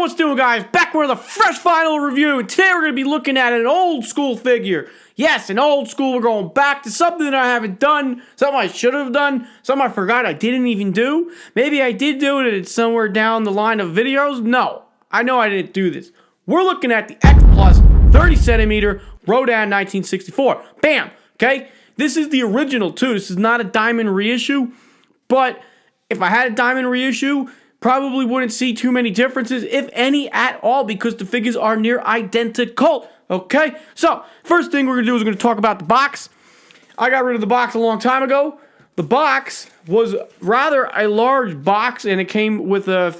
what's doing, guys? Back with a fresh final review, and today we're going to be looking at an old school figure. Yes, an old school. We're going back to something that I haven't done, something I should have done, something I forgot I didn't even do. Maybe I did do it and it's somewhere down the line of videos. No, I know I didn't do this. We're looking at the X-Plus 30 centimeter Rodan 1964. Bam! Okay? This is the original, too. This is not a diamond reissue, but if I had a diamond reissue, probably wouldn't see too many differences, if any at all, because the figures are near identical. Okay? So, first thing we're going to do is we're going to talk about the box. I got rid of the box a long time ago. The box was rather a large box, and it came with a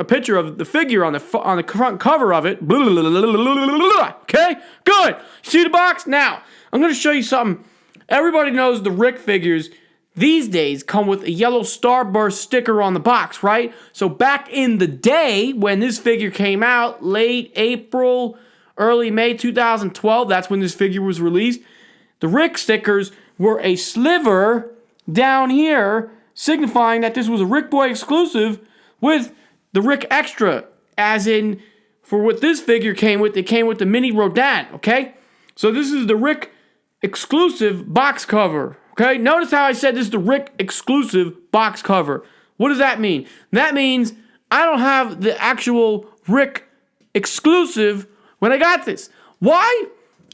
picture of the figure on the front cover of it. Okay? Good. See the box? Now, I'm going to show you something. Everybody knows the Rick figures these days come with a yellow starburst sticker on the box, right? So back in the day when this figure came out, late April, early May 2012, that's when this figure was released, the Rick stickers were a sliver down here signifying that this was a Rick Boy exclusive with the Rick Extra, as in, for what this figure came with, it came with the mini Rodan, okay? So this is the Rick exclusive box cover. Okay, notice how I said this is the Rick exclusive box cover. What does that mean? That means I don't have the actual Rick exclusive when I got this. Why?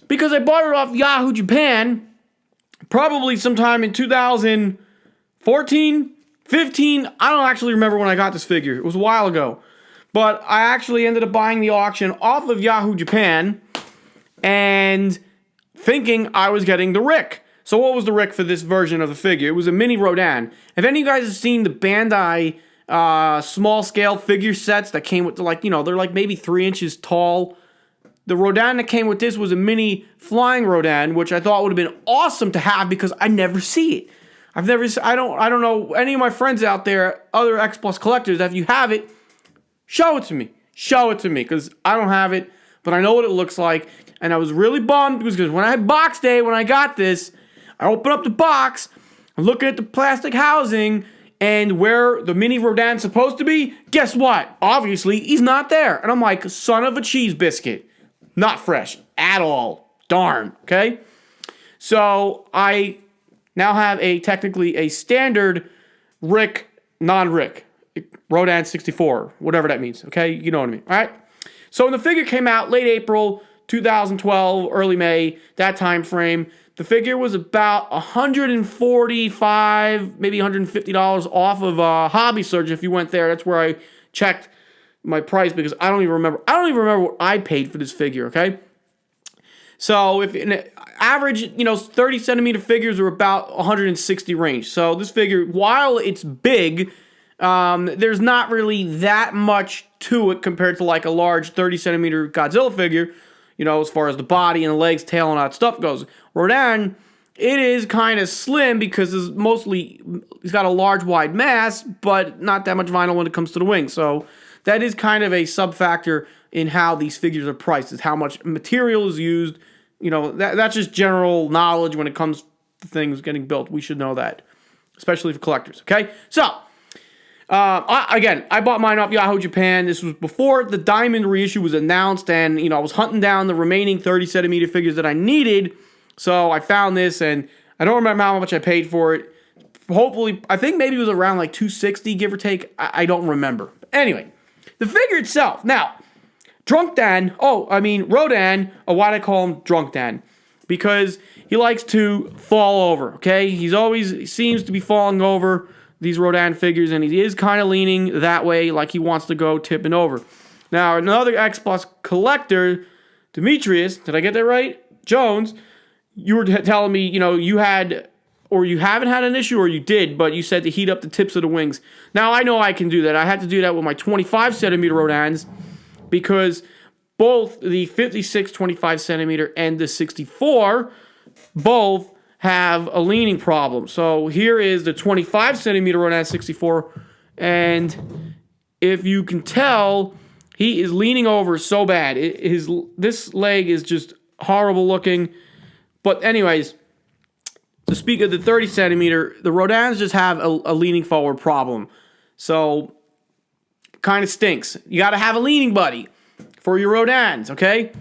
Because I bought it off Yahoo Japan probably sometime in 2014, 15. I don't actually remember when I got this figure. It was a while ago. But I actually ended up buying the auction off of Yahoo Japan and thinking I was getting the Rick. So what was the Rick for this version of the figure? It was a mini Rodan. If any of you guys have seen the Bandai small scale figure sets that came with, they're like maybe 3 inches tall. The Rodan that came with this was a mini flying Rodan, which I thought would have been awesome to have because I never see it. I don't know any of my friends out there, other X-Plus collectors, if you have it, show it to me. Show it to me, because I don't have it, but I know what it looks like. And I was really bummed because when I had box day, when I got this, I open up the box, I'm looking at the plastic housing, and where the mini Rodan's supposed to be, guess what? Obviously, he's not there. And I'm like, son of a cheese biscuit. Not fresh at all. Darn, okay? So, I now have technically a standard Rick, non-Rick, Rodan 64, whatever that means, okay? You know what I mean, all right? So, when the figure came out late April 2012, early May, that time frame, the figure was about $145, maybe $150 off of Hobby Search. If you went there, that's where I checked my price because I don't even remember. I don't even remember what I paid for this figure. Okay, so if in average, 30 centimeter figures are about 160 range. So this figure, while it's big, there's not really that much to it compared to like a large 30 centimeter Godzilla figure. As far as the body and the legs, tail, and all that stuff goes. Rodan, it is kind of slim because he's got a large, wide mass, but not that much vinyl when it comes to the wings. So that is kind of a sub-factor in how these figures are priced, is how much material is used. That's just general knowledge when it comes to things getting built. We should know that, especially for collectors, okay? So, I bought mine off Yahoo Japan. This was before the Diamond reissue was announced, and I was hunting down the remaining 30 centimeter figures that I needed. So I found this, and I don't remember how much I paid for it. Hopefully, I think maybe it was around like $260, give or take. I don't remember. Anyway, the figure itself. Now, Rodan. Why'd I call him Drunk Dan? Because he likes to fall over. Okay, he seems to be falling over these Rodan figures, and he is kind of leaning that way, like he wants to go tipping over. Now, another X-Plus collector, Demetrius, did I get that right? Jones, you were telling me, you had, or you haven't had an issue, or you did, but you said to heat up the tips of the wings. Now, I know I can do that. I had to do that with my 25 centimeter Rodans, because both the 56 25 centimeter and the 64, both have a leaning problem. So here is the 25 centimeter Rodan 64, and if you can tell, he is leaning over so bad. This leg is just horrible looking. But anyways, to speak of the 30 centimeter, the Rodans just have a leaning forward problem. So kind of stinks. You got to have a leaning buddy for your Rodans, okay?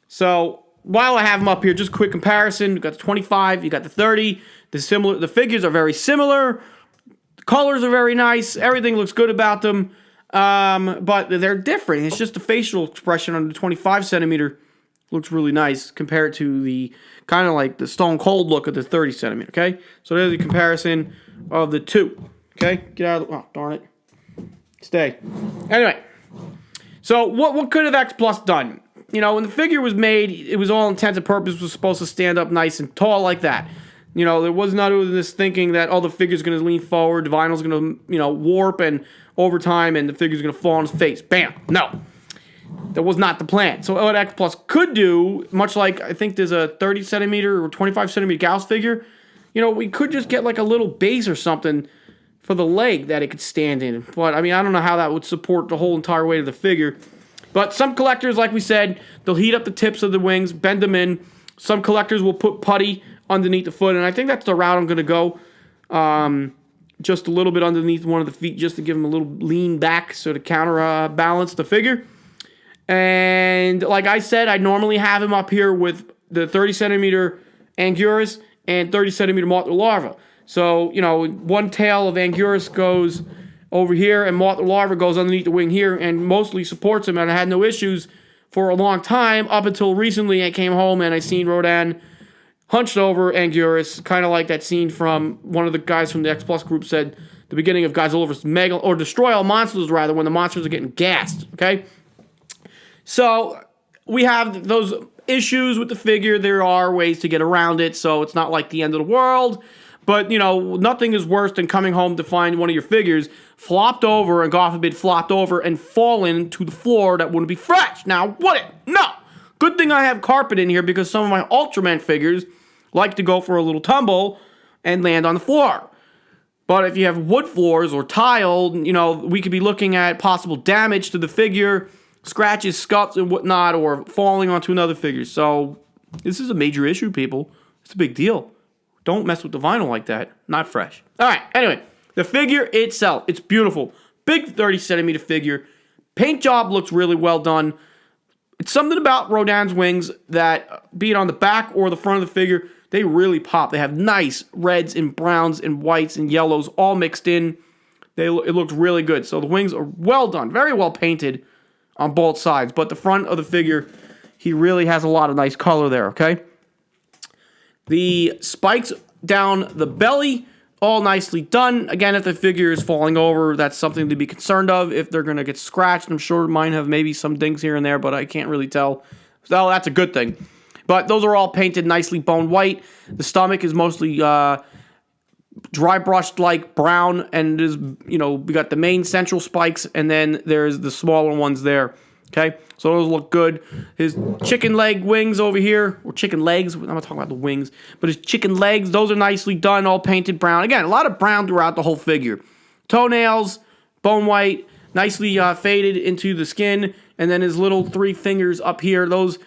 So while I have them up here, just a quick comparison. You got the 25, you got the 30. The figures are very similar. The colors are very nice. Everything looks good about them. But they're different. It's just the facial expression on the 25 centimeter looks really nice compared to the kind of like the stone cold look of the 30 centimeter, okay? So there's the comparison of the two, okay? Get out of the, oh, darn it. Stay. Anyway, so what could have X-Plus done? You know, when the figure was made, it was all intents and purposes was supposed to stand up nice and tall like that. You know, there was none of this thinking that, oh, the figure's going to lean forward, the vinyl's going to, you know, warp and over time, and the figure's going to fall on his face. Bam. No. That was not the plan. So what X-Plus could do, much like I think there's a 30 centimeter or 25 centimeter Gauss figure, you know, we could just get like a little base or something for the leg that it could stand in. But, I mean, I don't know how that would support the whole entire weight of the figure. But some collectors, like we said, they'll heat up the tips of the wings, bend them in. Some collectors will put putty underneath the foot, and I think that's the route I'm going to go. Just a little bit underneath one of the feet just to give them a little lean back so to counterbalance the figure. And like I said, I normally have him up here with the 30 centimeter Anguirus and 30 centimeter Mothra larva. So, you know, one tail of Anguirus goes over here and Mothra larva goes underneath the wing here and mostly supports him, and I had no issues for a long time up until recently. I came home and I seen Rodan hunched over Anguirus, kind of like that scene from one of the guys from the X-Plus group said the beginning of Godzilla vs. Megalon, or Destroy All Monsters rather, when the monsters are getting gassed, okay? So we have those issues with the figure. There are ways to get around it, so it's not like the end of the world. But, you know, nothing is worse than coming home to find one of your figures flopped over, and God forbid, flopped over and fallen to the floor that wouldn't be fresh. Now, would it? No. Good thing I have carpet in here because some of my Ultraman figures like to go for a little tumble and land on the floor. But if you have wood floors or tile, you know, we could be looking at possible damage to the figure, scratches, scuffs, and whatnot, or falling onto another figure. So this is a major issue, people. It's a big deal. Don't mess with the vinyl like that. Not fresh. All right, anyway, the figure itself, it's beautiful. Big 30 centimeter figure. Paint job looks really well done. It's something about Rodan's wings that, be it on the back or the front of the figure, they really pop. They have nice reds and browns and whites and yellows all mixed in. It looks really good. So the wings are well done. Very well painted on both sides. But the front of the figure, he really has a lot of nice color there, okay? The spikes down the belly, all nicely done. Again, if the figure is falling over, that's something to be concerned of. If they're going to get scratched, I'm sure mine have maybe some dings here and there, but I can't really tell. So that's a good thing. But those are all painted nicely bone white. The stomach is mostly dry brushed like brown, and is, you know, we got the main central spikes, and then there's the smaller ones there. Okay, so those look good. His chicken leg wings over here, or chicken legs, I'm not talking about the wings, but his chicken legs, those are nicely done, all painted brown. Again, a lot of brown throughout the whole figure. Toenails, bone white, nicely faded into the skin, and then his little 3 fingers up here, those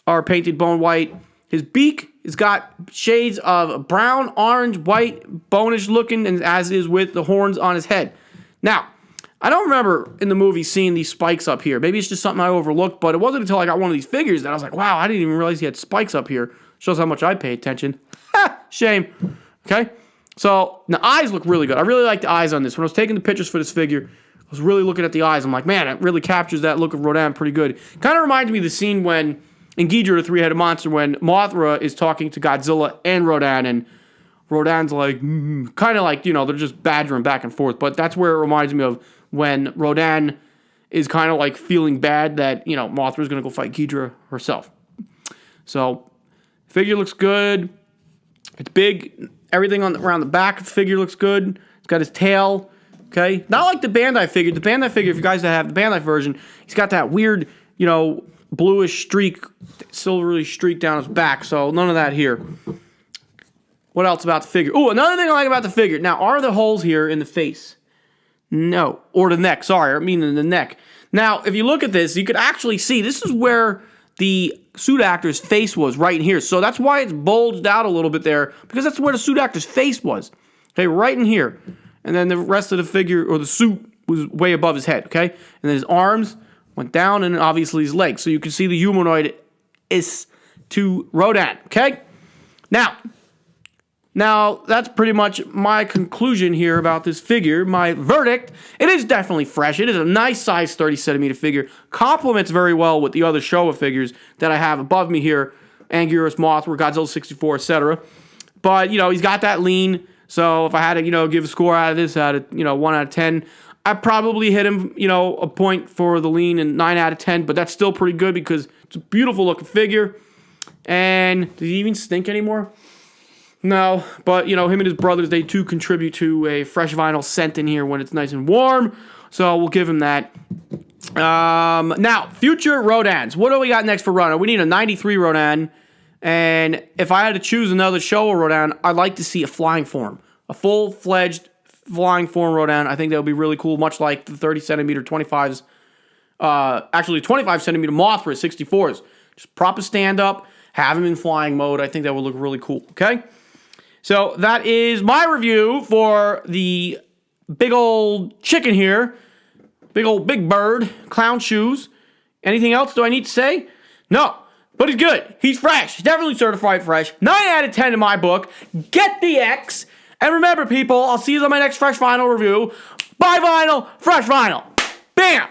are painted bone white. His beak has got shades of brown, orange, white, bonish looking, and as is with the horns on his head. Now, I don't remember in the movie seeing these spikes up here. Maybe it's just something I overlooked, but it wasn't until I got one of these figures that I was like, wow, I didn't even realize he had spikes up here. Shows how much I pay attention. Shame. Okay? So, the eyes look really good. I really like the eyes on this. When I was taking the pictures for this figure, I was really looking at the eyes. I'm like, man, it really captures that look of Rodan pretty good. Kind of reminds me of the scene when, in Ghidorah, the three-headed monster, when Mothra is talking to Godzilla and Rodan, and Rodan's like, kind of like, you know, they're just badgering back and forth. But that's where it reminds me of when Rodan is kind of like feeling bad that, you know, Mothra's going to go fight Ghidorah herself. So, figure looks good. It's big. Everything around the back of the figure looks good. It's got his tail. Okay? Not like the Bandai figure. The Bandai figure, if you guys have the Bandai version, he's got that weird, you know, bluish streak, silvery streak down his back. So, none of that here. What else about the figure? Oh, another thing I like about the figure. Now, are the holes here in the face? No. Or the neck. Sorry, I mean in the neck. Now, if you look at this, you could actually see this is where the suit actor's face was, right in here. So that's why it's bulged out a little bit there, because that's where the suit actor's face was. Okay, right in here. And then the rest of the figure, or the suit, was way above his head, okay? And then his arms went down, and obviously his legs. So you can see the humanoid is to Rodan, okay? Now, that's pretty much my conclusion here about this figure. My verdict, it is definitely fresh. It is a nice size 30 centimeter figure. Complements very well with the other Showa figures that I have above me here. Anguirus, Mothra, Godzilla 64, etc. But, he's got that lean. So if I had to, give a score out of this, out of, 1 out of 10, I'd probably hit him, a point for the lean and 9 out of 10. But that's still pretty good because it's a beautiful looking figure. And does he even stink anymore? No, but, him and his brothers, they too contribute to a fresh vinyl scent in here when it's nice and warm. So we'll give him that. Now, future Rodans. What do we got next for Rodan? We need a 93 Rodan. And if I had to choose another Showa Rodan, I'd like to see a flying form. A full-fledged flying form Rodan. I think that would be really cool, much like the 30 centimeter 25s. Actually, 25 centimeter Mothra 64s. Just prop a stand up, have him in flying mode. I think that would look really cool, okay? So that is my review for the big old chicken here. Big bird, clown shoes. Anything else do I need to say? No, but he's good. He's fresh. He's definitely certified fresh. 9 out of 10 in my book. Get the X. And remember, people, I'll see you on my next Fresh Vinyl review. Buy vinyl, fresh vinyl. Bam!